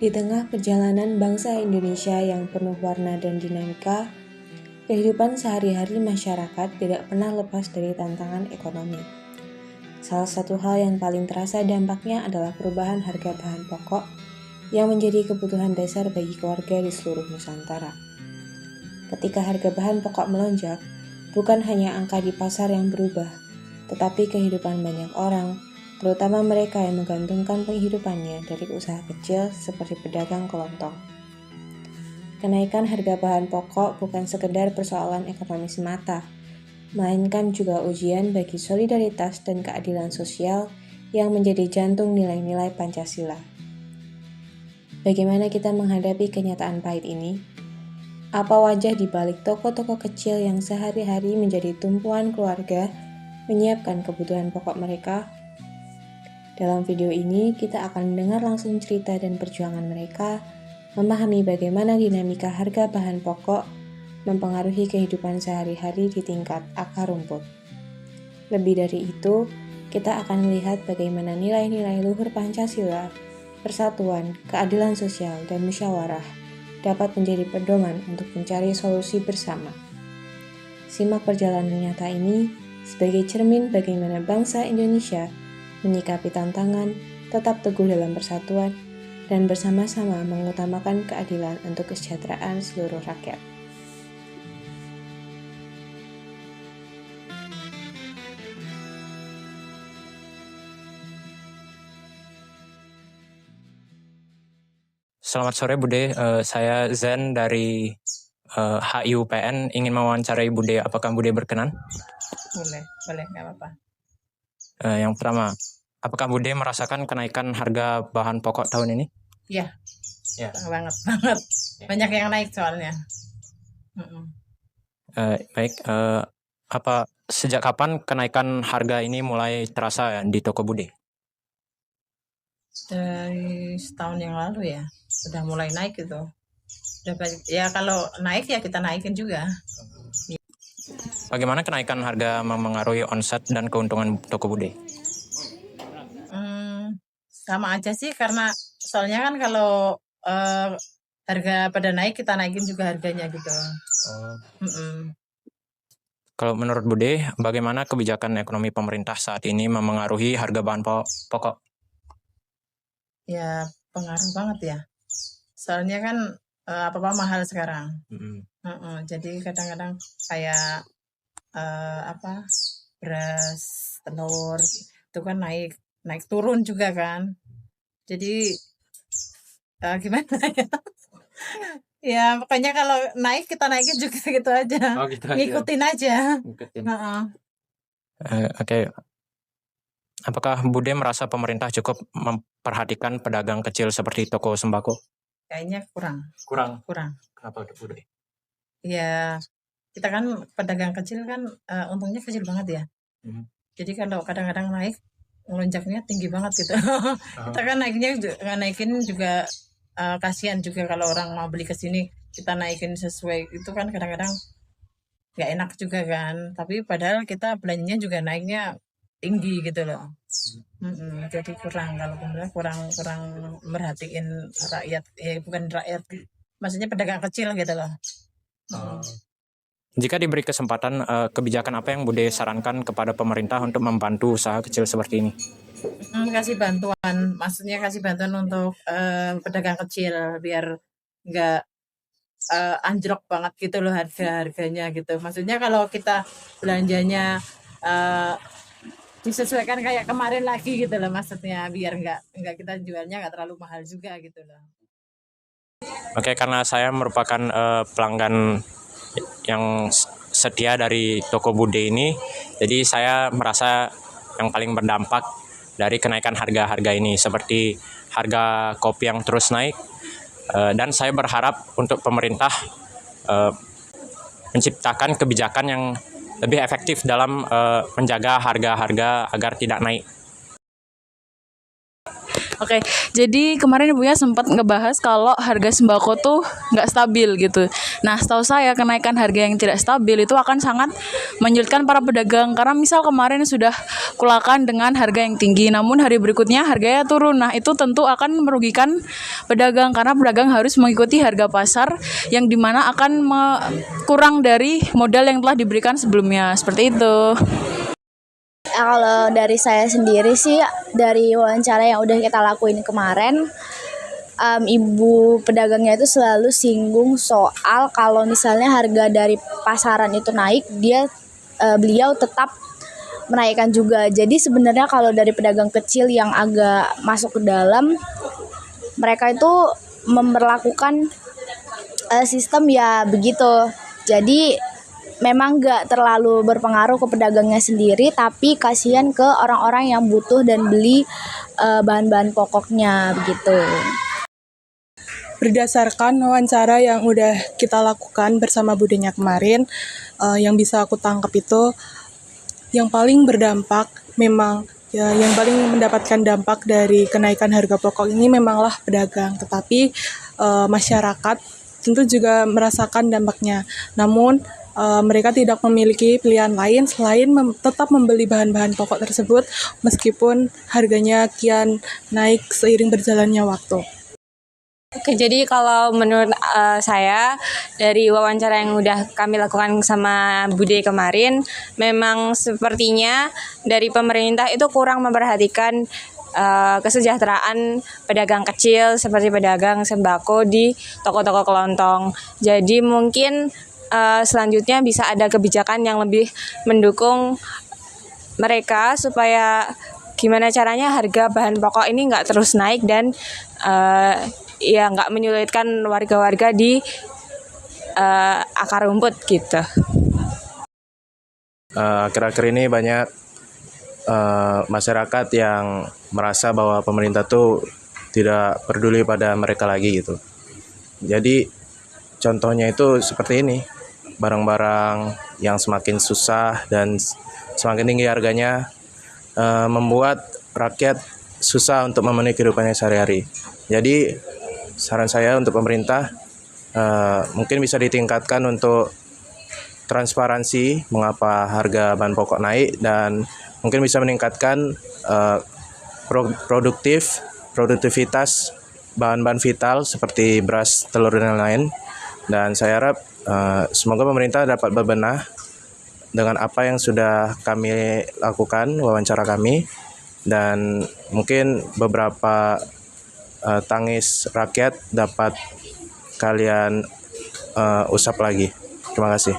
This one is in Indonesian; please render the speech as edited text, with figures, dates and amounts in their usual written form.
Di tengah perjalanan bangsa Indonesia yang penuh warna dan dinamika, kehidupan sehari-hari masyarakat tidak pernah lepas dari tantangan ekonomi. Salah satu hal yang paling terasa dampaknya adalah perubahan harga bahan pokok yang menjadi kebutuhan dasar bagi keluarga di seluruh Nusantara. Ketika harga bahan pokok melonjak, bukan hanya angka di pasar yang berubah, tetapi kehidupan banyak orang, terutama mereka yang menggantungkan penghidupannya dari usaha kecil seperti pedagang kelontong. Kenaikan harga bahan pokok bukan sekedar persoalan ekonomi semata, melainkan juga ujian bagi solidaritas dan keadilan sosial yang menjadi jantung nilai-nilai Pancasila. Bagaimana kita menghadapi kenyataan pahit ini? Apa wajah di balik toko-toko kecil yang sehari-hari menjadi tumpuan keluarga menyiapkan kebutuhan pokok mereka? Dalam video ini, kita akan mendengar langsung cerita dan perjuangan mereka, memahami bagaimana dinamika harga bahan pokok mempengaruhi kehidupan sehari-hari di tingkat akar rumput. Lebih dari itu, kita akan melihat bagaimana nilai-nilai luhur Pancasila, persatuan, keadilan sosial, dan musyawarah dapat menjadi pedoman untuk mencari solusi bersama. Simak perjalanan nyata ini sebagai cermin bagaimana bangsa Indonesia menyikapi tantangan, tetap teguh dalam persatuan, dan bersama-sama mengutamakan keadilan untuk kesejahteraan seluruh rakyat. Selamat sore Bude, saya Zen dari HIUPN ingin mewawancarai Bude. Apakah Bude berkenan? Boleh, nggak apa-apa. Yang pertama, apakah Bude merasakan kenaikan harga bahan pokok tahun ini? Iya, Ya. banget. Banyak yang naik soalnya. Baik, sejak kapan kenaikan harga ini mulai terasa di toko Bude? Dari setahun yang lalu ya, udah mulai naik gitu. Ya kalau naik ya kita naikin juga. Bagaimana kenaikan harga memengaruhi omset dan keuntungan toko Bude? Sama aja sih, karena soalnya kan kalau harga pada naik, kita naikin juga harganya gitu. Kalau menurut Bude, bagaimana kebijakan ekonomi pemerintah saat ini memengaruhi harga bahan pokok? Ya pengaruh banget ya. Soalnya kan apa-apa mahal sekarang. Jadi kadang-kadang kayak beras, telur itu kan naik turun juga kan. Jadi gimana ya? Ya pokoknya kalau naik kita naikin juga gitu aja. Ngikutin aja. Oke. Apakah Bude merasa pemerintah cukup memperhatikan pedagang kecil seperti toko sembako? Kayaknya kurang. Kenapa Bude? Ya kita kan pedagang kecil kan untungnya kecil banget ya. Jadi kalau kadang-kadang naik, melonjaknya tinggi banget gitu. Kita kan naikin juga kasihan juga kalau orang mau beli ke sini, kita naikin sesuai itu kan kadang-kadang nggak enak juga kan. Tapi padahal kita belanjanya juga naiknya tinggi gitu loh. Jadi kurang merhatiin rakyat, bukan rakyat, maksudnya pedagang kecil gitu loh. Jika diberi kesempatan, kebijakan apa yang Bude sarankan kepada pemerintah untuk membantu usaha kecil seperti ini? Kasih bantuan untuk pedagang kecil biar nggak anjlok banget gitu loh harganya gitu. Maksudnya kalau kita belanjanya disesuaikan kayak kemarin lagi gitu loh, maksudnya biar nggak kita jualnya nggak terlalu mahal juga gitu loh. Oke, karena saya merupakan pelanggan yang setia dari toko Bude ini, jadi saya merasa yang paling berdampak dari kenaikan harga-harga ini, seperti harga kopi yang terus naik, dan saya berharap untuk pemerintah menciptakan kebijakan yang lebih efektif dalam menjaga harga-harga agar tidak naik. Oke, jadi kemarin Ibunya sempat ngebahas kalau harga sembako tuh nggak stabil gitu. Nah, setahu saya kenaikan harga yang tidak stabil itu akan sangat menyulitkan para pedagang karena misal kemarin sudah kulakan dengan harga yang tinggi, namun hari berikutnya harganya turun. Nah, itu tentu akan merugikan pedagang karena pedagang harus mengikuti harga pasar yang dimana akan kurang dari modal yang telah diberikan sebelumnya. Seperti itu. Kalau dari saya sendiri sih, dari wawancara yang udah kita lakuin kemarin, ibu pedagangnya itu selalu singgung soal kalau misalnya harga dari pasaran itu naik, beliau tetap menaikkan juga. Jadi sebenarnya kalau dari pedagang kecil yang agak masuk ke dalam, mereka itu memperlakukan sistem ya begitu. Jadi memang nggak terlalu berpengaruh ke pedagangnya sendiri, tapi kasihan ke orang-orang yang butuh dan beli bahan-bahan pokoknya begitu. Berdasarkan wawancara yang udah kita lakukan bersama Budenya kemarin, yang bisa aku tangkap itu yang paling berdampak memang ya, yang paling mendapatkan dampak dari kenaikan harga pokok ini memanglah pedagang, tetapi masyarakat tentu juga merasakan dampaknya. Namun mereka tidak memiliki pilihan lain selain tetap membeli bahan-bahan pokok tersebut meskipun harganya kian naik seiring berjalannya waktu. Oke, jadi kalau menurut saya dari wawancara yang udah kami lakukan sama Bude kemarin, memang sepertinya dari pemerintah itu kurang memperhatikan kesejahteraan pedagang kecil seperti pedagang sembako di toko-toko kelontong. Jadi mungkin selanjutnya bisa ada kebijakan yang lebih mendukung mereka supaya gimana caranya harga bahan pokok ini nggak terus naik dan ya nggak menyulitkan warga-warga di akar rumput gitu. Akhir-akhir ini banyak masyarakat yang merasa bahwa pemerintah tuh tidak peduli pada mereka lagi gitu. Jadi contohnya itu seperti ini. Barang-barang yang semakin susah dan semakin tinggi harganya membuat rakyat susah untuk memenuhi kehidupannya sehari-hari. Jadi saran saya untuk pemerintah mungkin bisa ditingkatkan untuk transparansi mengapa harga bahan pokok naik dan mungkin bisa meningkatkan produktivitas bahan-bahan vital seperti beras, telur dan lain-lain. Dan saya harap semoga pemerintah dapat berbenah dengan apa yang sudah kami lakukan, wawancara kami, dan mungkin beberapa tangis rakyat dapat kalian usap lagi. Terima kasih.